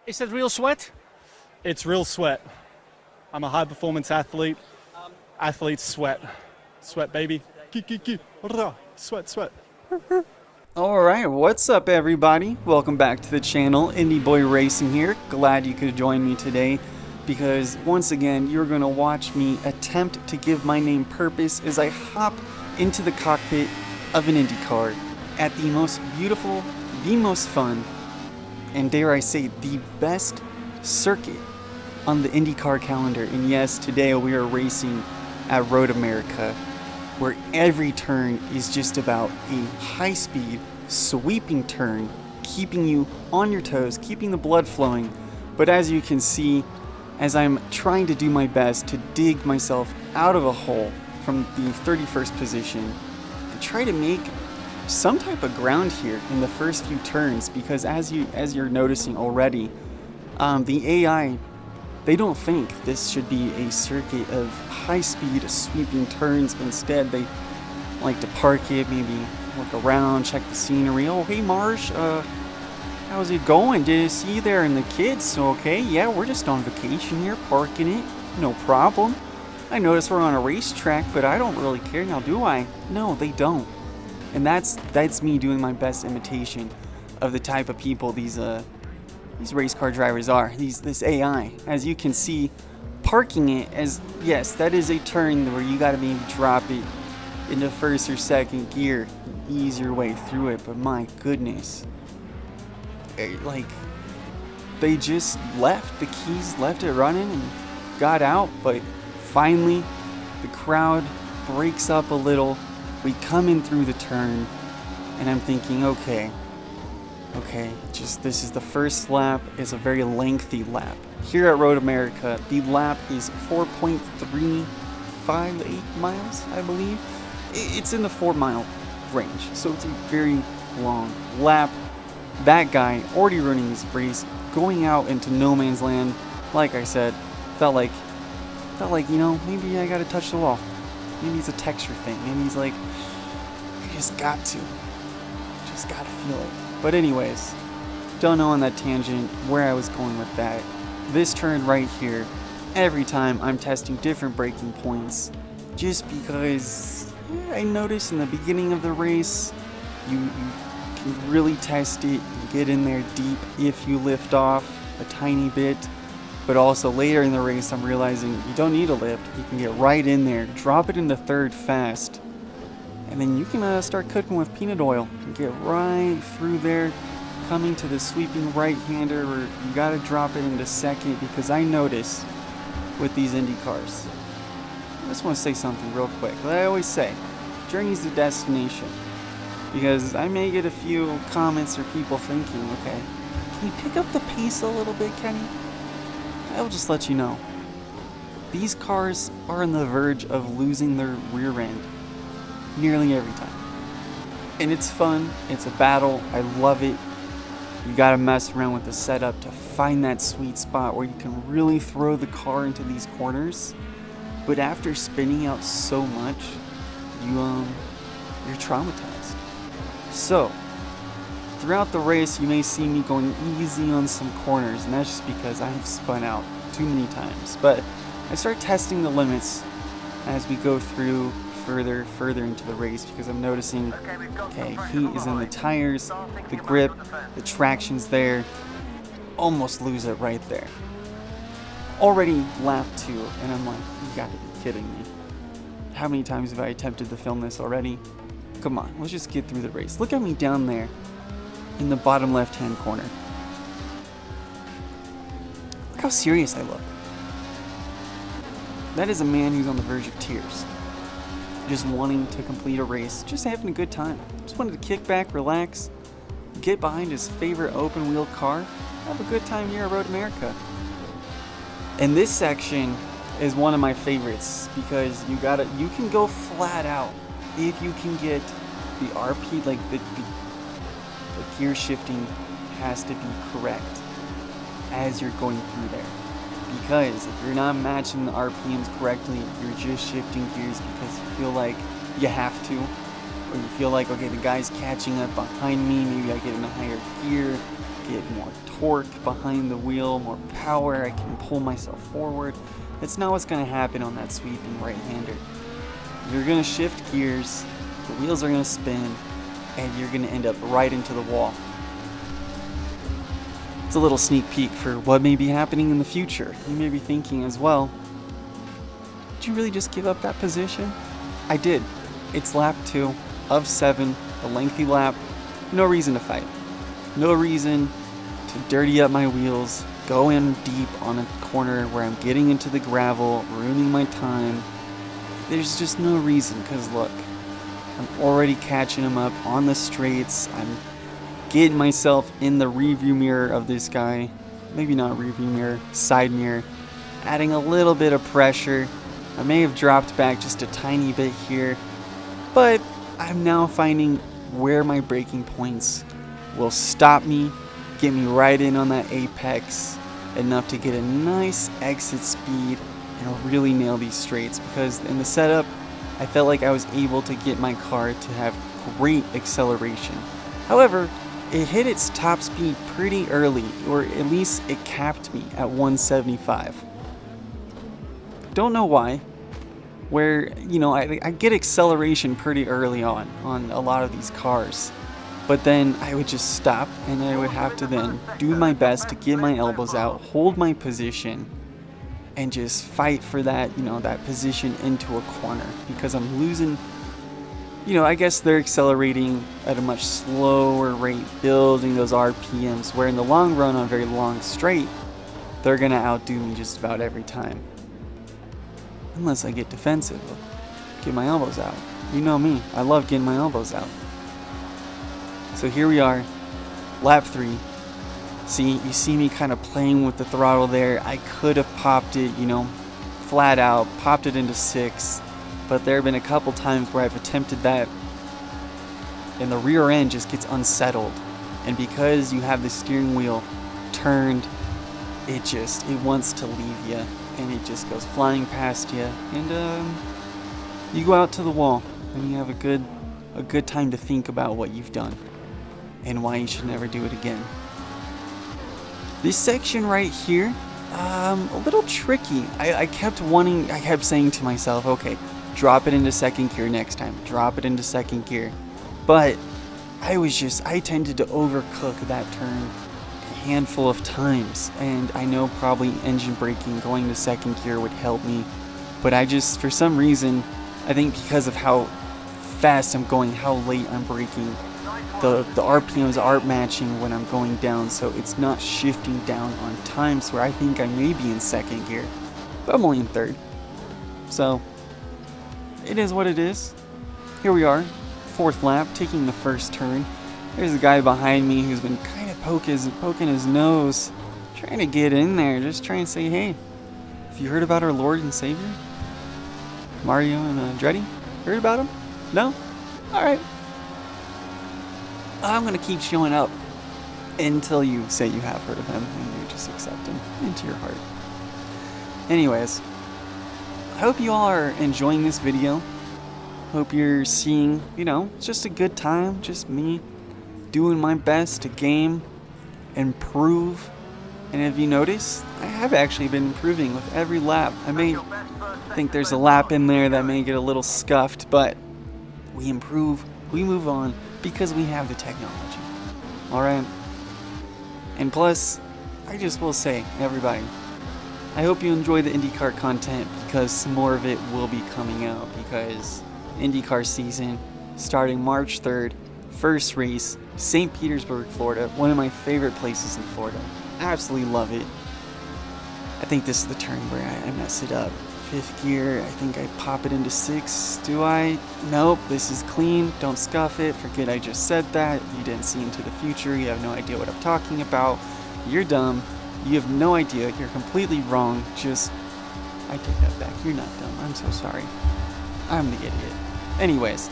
Is it real sweat? It's real sweat. I'm a high performance athlete. Athletes sweat. Sweat, baby. Sweat, sweat. Alright, what's up everybody? Welcome back to the channel. Indie Boy Racing here. Glad you could join me today because once again you're going to watch me attempt to give my name purpose as I hop into the cockpit of an Indycar at the most beautiful, the most fun, and dare I say the best circuit on the Indycar calendar. And yes, today we are racing at Road America, where every turn is just about a high-speed, sweeping turn, keeping you on your toes, keeping the blood flowing. But as you can see, as I'm trying to do my best to dig myself out of a hole from the 31st position and try to make some type of ground here in the first few turns, because as you're noticing already, the AI, they don't think this should be a circuit of high-speed sweeping turns. Instead, they like to park it, maybe look around, check the scenery. Oh, hey Marsh, how's it going? Did you see you there and the kids? Okay, yeah, we're just on vacation here, parking it, no problem. I notice we're on a racetrack, but I don't really care now, do I? No, they don't. And that's me doing my best imitation of the type of people these race car drivers are. This AI, as you can see, parking it as, yes, that is a turn where you gotta maybe drop it into first or second gear, ease your way through it. But my goodness, like, they just left the keys, left it running and got out. But finally the crowd breaks up a little. We come in through the turn and I'm thinking, okay, just this is the first lap. It's a very lengthy lap. Here at Road America, the lap is 4.358 miles, I believe. It's in the 4-mile range, so it's a very long lap. That guy already running his race, going out into no man's land. Like I said, felt like, you know, maybe I gotta touch the wall. Maybe it's a texture thing. Maybe he's like, I just gotta feel it. But anyways, don't know on that tangent where I was going with that. This turn right here, every time I'm testing different braking points, just because I noticed in the beginning of the race, you can really test it, get in there deep if you lift off a tiny bit. But also later in the race, I'm realizing you don't need a lift. You can get right in there, drop it into third fast, and then you can start cooking with peanut oil. You can get right through there, coming to the sweeping right-hander where you gotta drop it into second. Because I noticed with these Indy cars, I just want to say something real quick. Like I always say, journey's the destination. Because I may get a few comments or people thinking, okay, can you pick up the pace a little bit, Kenny? I'll just let you know, these cars are on the verge of losing their rear end nearly every time. And it's fun, it's a battle, I love it. You gotta mess around with the setup to find that sweet spot where you can really throw the car into these corners. But after spinning out so much, you're traumatized. So, throughout the race, you may see me going easy on some corners, and that's just because I have spun out too many times. But I start testing the limits as we go through further into the race, because I'm noticing, okay, heat is in the tires, the grip, the traction's there. Almost lose it right there. Already lap 2, and I'm like, you gotta be kidding me. How many times have I attempted to film this already? Come on, let's just get through the race. Look at me down there in the bottom left-hand corner. Look how serious I look. That is a man who's on the verge of tears. Just wanting to complete a race, just having a good time. Just wanted to kick back, relax, get behind his favorite open-wheel car, have a good time here at Road America. And this section is one of my favorites because you can go flat out if you can get the RP, like the gear shifting has to be correct as you're going through there. Because if you're not matching the RPMs correctly, you're just shifting gears because you feel like you have to, or you feel like, okay, the guy's catching up behind me, maybe I get in a higher gear, get more torque behind the wheel, more power, I can pull myself forward. It's not what's going to happen on that sweeping right-hander. You're going to shift gears, the wheels are going to spin, and you're going to end up right into the wall. It's a little sneak peek for what may be happening in the future. You may be thinking as well, did you really just give up that position? I did. It's lap 2 of 7, a lengthy lap. No reason to fight. No reason to dirty up my wheels, go in deep on a corner where I'm getting into the gravel, ruining my time. There's just no reason, because look, I'm already catching them up on the straights. I'm getting myself in the rearview mirror of this guy. Maybe not rearview mirror, side mirror. Adding a little bit of pressure. I may have dropped back just a tiny bit here, but I'm now finding where my braking points will stop me, get me right in on that apex, enough to get a nice exit speed and really nail these straights, because in the setup I felt like I was able to get my car to have great acceleration. However, it hit its top speed pretty early, or at least it capped me at 175. Don't know why. Where, you know, I get acceleration pretty early on a lot of these cars. But then I would just stop, and I would have to then do my best to get my elbows out, hold my position, and just fight for that, you know, that position into a corner, because I'm losing. You know, I guess they're accelerating at a much slower rate, building those RPMs, where in the long run on a very long straight, they're going to outdo me just about every time. Unless I get defensive, get my elbows out. You know me, I love getting my elbows out. So here we are, lap 3. You see me kind of playing with the throttle there. I could have popped it, you know, flat out, popped it into 6. But there have been a couple times where I've attempted that and the rear end just gets unsettled. And because you have the steering wheel turned, it wants to leave you, and it just goes flying past you, and you go out to the wall, and you have a good time to think about what you've done and why you should never do it again. This section right here, a little tricky. I kept saying to myself, okay, drop it into second gear next time, drop it into second gear. But I tended to overcook that turn a handful of times, and I know probably engine braking going to second gear would help me, but for some reason, I think because of how fast I'm going, how late I'm braking, the RPMs aren't matching when I'm going down, so it's not shifting down on times where I think I may be in second gear, but I'm only in third. So it is what it is. Here we are, 4th lap, taking the first turn. There's a guy behind me who's been kind of poking his nose, trying to get in there, just trying to say, hey, have you heard about our Lord and Savior? Mario and Andretti? Heard about him? No? Alright. I'm going to keep showing up until you say you have heard of him and you just accept him into your heart. Anyways, I hope you all are enjoying this video. Hope you're seeing, it's just a good time, just me doing my best to game, improve. And if you notice, I have actually been improving with every lap. I may think there's a lap in there that may get a little scuffed, but we improve, we move on, because we have the technology. Alright? And plus, I just will say, everybody, I hope you enjoy the IndyCar content, because some more of it will be coming out, because IndyCar season, starting March 3rd, first race, St. Petersburg, Florida, one of my favorite places in Florida. Absolutely love it. I think this is the turn where I mess it up. 5th gear, I think I pop it into 6. Do I? Nope, this is clean. Don't scuff it. Forget I just said that. You didn't see into the future. You have no idea what I'm talking about. You're dumb. You have no idea. You're completely wrong. I take that back. You're not dumb. I'm so sorry. I'm the idiot. Anyways,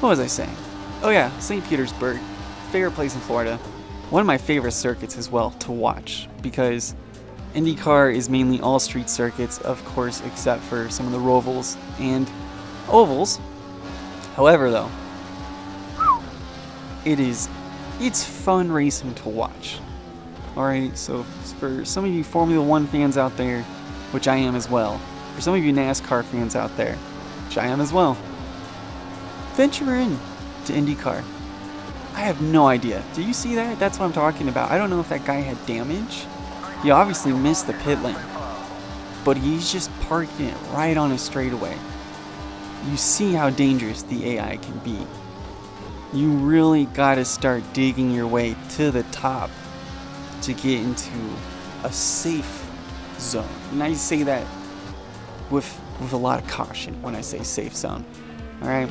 what was I saying? Oh yeah, St. Petersburg. Favorite place in Florida. One of my favorite circuits as well to watch, because IndyCar is mainly all street circuits, of course, except for some of the rovals and ovals. However, though, it is it's fun racing to watch. Alright, so for some of you Formula 1 fans out there, which I am as well, for some of you NASCAR fans out there, which I am as well, venture in to IndyCar. I have no idea. Do you see that? That's what I'm talking about. I don't know if that guy had damage. He obviously missed the pit lane, but he's just parking it right on a straightaway. You see how dangerous the AI can be. You really gotta start digging your way to the top to get into a safe zone. And I say that with a lot of caution when I say safe zone. Alright?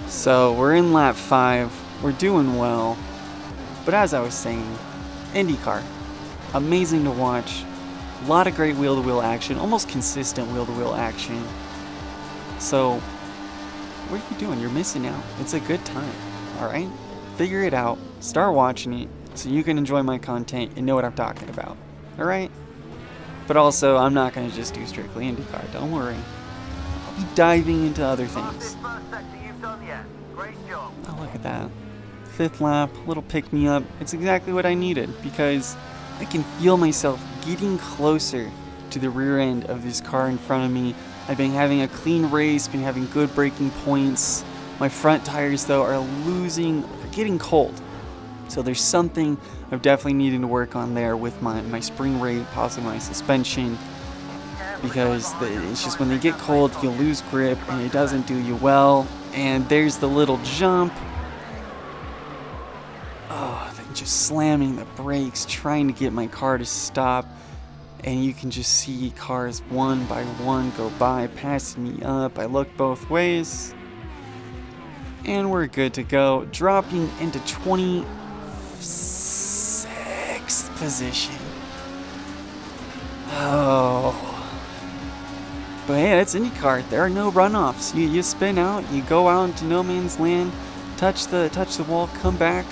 So we're in lap 5. We're doing well. But as I was saying, IndyCar. Amazing to watch. A lot of great wheel-to-wheel action. Almost consistent wheel-to-wheel action. So, what are you doing? You're missing out. It's a good time. Alright? Figure it out. Start watching it so you can enjoy my content and know what I'm talking about. Alright? But also, I'm not going to just do strictly IndyCar. Don't worry. I'll be diving into other things. Oh, look at that. 5th lap, little pick-me-up. It's exactly what I needed because I can feel myself getting closer to the rear end of this car in front of me. I've been having a clean race, been having good braking points. My front tires, though, are getting cold. So there's something I'm definitely needing to work on there with my spring rate, possibly my suspension. Because it's just when they get cold, you'll lose grip and it doesn't do you well. And there's the little jump. Oh, then just slamming the brakes, trying to get my car to stop. And you can just see cars one by one go by, passing me up. I look both ways. And we're good to go. Dropping into 26th position. Oh. But hey, that's IndyCar. There are no runoffs. You spin out, you go out into no man's land, touch the wall, come back.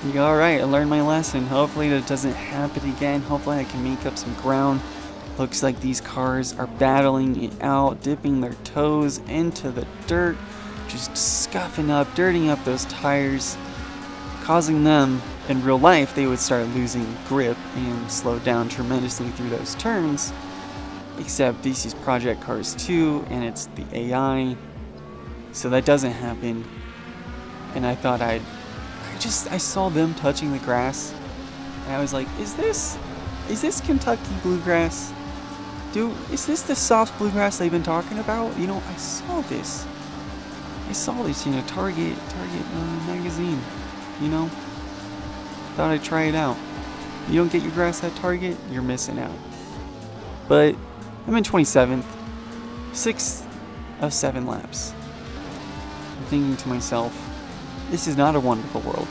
You go, alright, I learned my lesson. Hopefully that doesn't happen again. Hopefully I can make up some ground. Looks like these cars are battling it out, dipping their toes into the dirt, just scuffing up, dirtying up those tires, causing them, in real life, they would start losing grip and slow down tremendously through those turns. Except this is Project Cars 2, and it's the AI, so that doesn't happen. And I thought I saw them touching the grass, and I was like, is this Kentucky bluegrass? Is this the soft bluegrass they've been talking about? You know, I saw this, Target magazine, thought I'd try it out. You don't get your grass at Target, you're missing out. But I'm in 27th, 6th of 7 laps. I'm thinking to myself, this is not a wonderful world,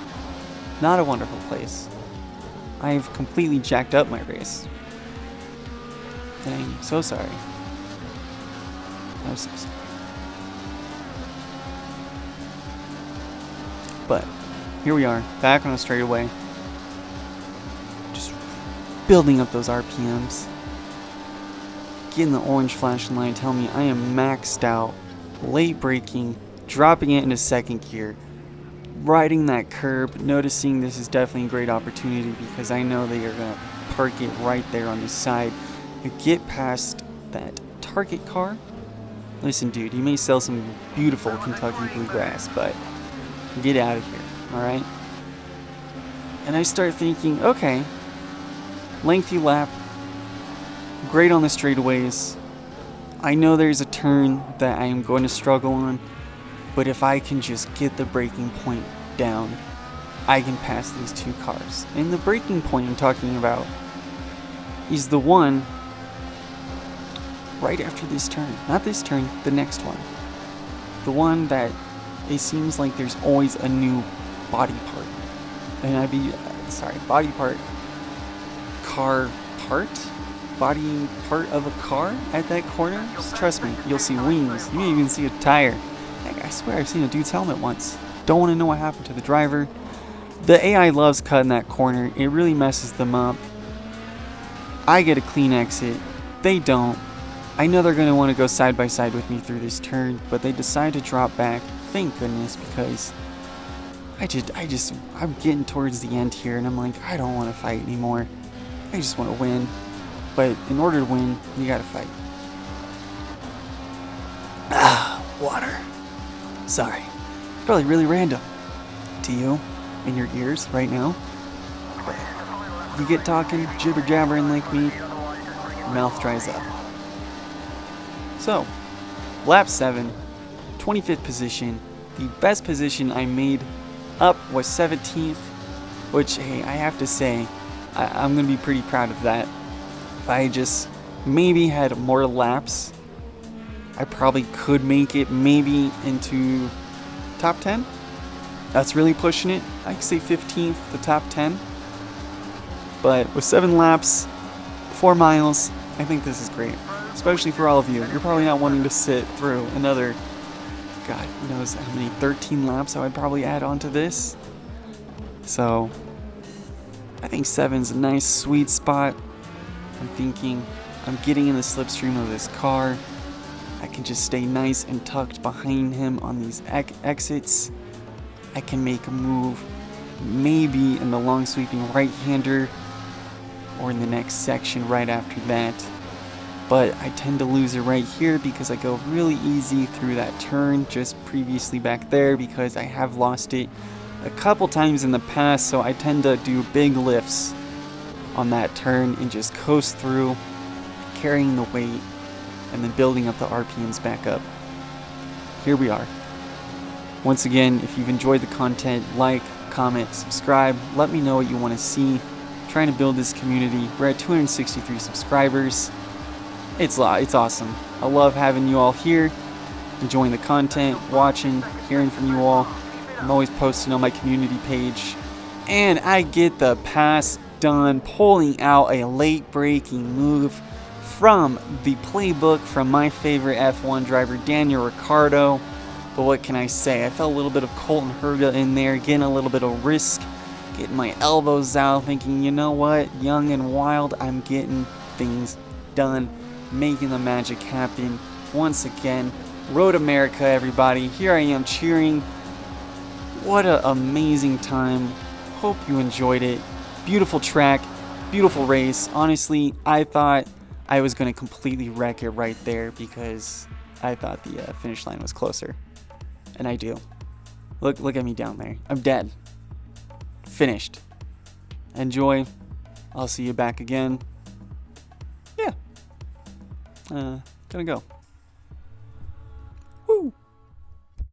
not a wonderful place. I've completely jacked up my race. And I'm so sorry. I'm so sorry. But here we are, back on a straightaway. Just building up those RPMs. Getting the orange flashing light telling me I am maxed out, late braking, dropping it into second gear, riding that curb, noticing this is definitely a great opportunity because I know they are going to park it right there on the side. You get past that Target car. Listen, dude, you may sell some beautiful Kentucky bluegrass, but get out of here, alright? And I start thinking, okay, lengthy lap, great on the straightaways. I know there's a turn that I am going to struggle on, but if I can just get the braking point down, I can pass these two cars. And the braking point I'm talking about is the one right after this turn. Not this turn, the next one. The one that it seems like there's always a new body part. Body part, car part? Body part of a car at that corner. Just trust me, you'll see wings. You may even see a tire. Heck, I swear I've seen a dude's helmet once. Don't want to know what happened to the driver. The AI loves cutting that corner. It really messes them up. I get a clean exit. They don't. I know they're going to want to go side by side with me through this turn, but they decide to drop back. Thank goodness, because I'm getting towards the end here, and I'm like, I don't want to fight anymore. I just want to win. But in order to win, you gotta fight. Water. Sorry. Probably really random to you in your ears right now. But you get talking, jibber jabbering like me, your mouth dries up. So, lap 7, 25th position. The best position I made up was 17th, which, hey, I have to say, I'm going to be pretty proud of that. If I just maybe had more laps, I probably could make it maybe into top 10. That's really pushing it. I could say 15th to top 10. But with 7 laps, 4 miles, I think this is great. Especially for all of you. You're probably not wanting to sit through another, God knows how many, 13 laps I would probably add onto this. So, I think 7's a nice sweet spot. I'm thinking I'm getting in the slipstream of this car. I can just stay nice and tucked behind him on these exits. I can make a move maybe in the long sweeping right-hander or in the next section right after that. But I tend to lose it right here because I go really easy through that turn just previously back there because I have lost it a couple times in the past, so I tend to do big lifts on that turn and just coast through, carrying the weight and then building up the RPMs back up. Here we are. Once again, if you've enjoyed the content, like, comment, subscribe, let me know what you want to see. I'm trying to build this community. We're at 263 subscribers. It's awesome. I love having you all here, enjoying the content, watching, hearing from you all. I'm always posting on my community page. And I get the pass done, pulling out a late breaking move from the playbook from my favorite F1 driver, Daniel Ricciardo. But what can I say? I felt a little bit of Colton Herta in there, getting a little bit of risk, getting my elbows out, thinking, you know what, young and wild, I'm getting things done, making the magic happen. Once again, Road America, everybody. Here I am cheering. What an amazing time. Hope you enjoyed it. Beautiful track, beautiful race. Honestly, I thought I was going to completely wreck it right there because I thought the finish line was closer. And I do. Look at me down there. I'm dead. Finished. Enjoy. I'll see you back again. Yeah. Gonna go.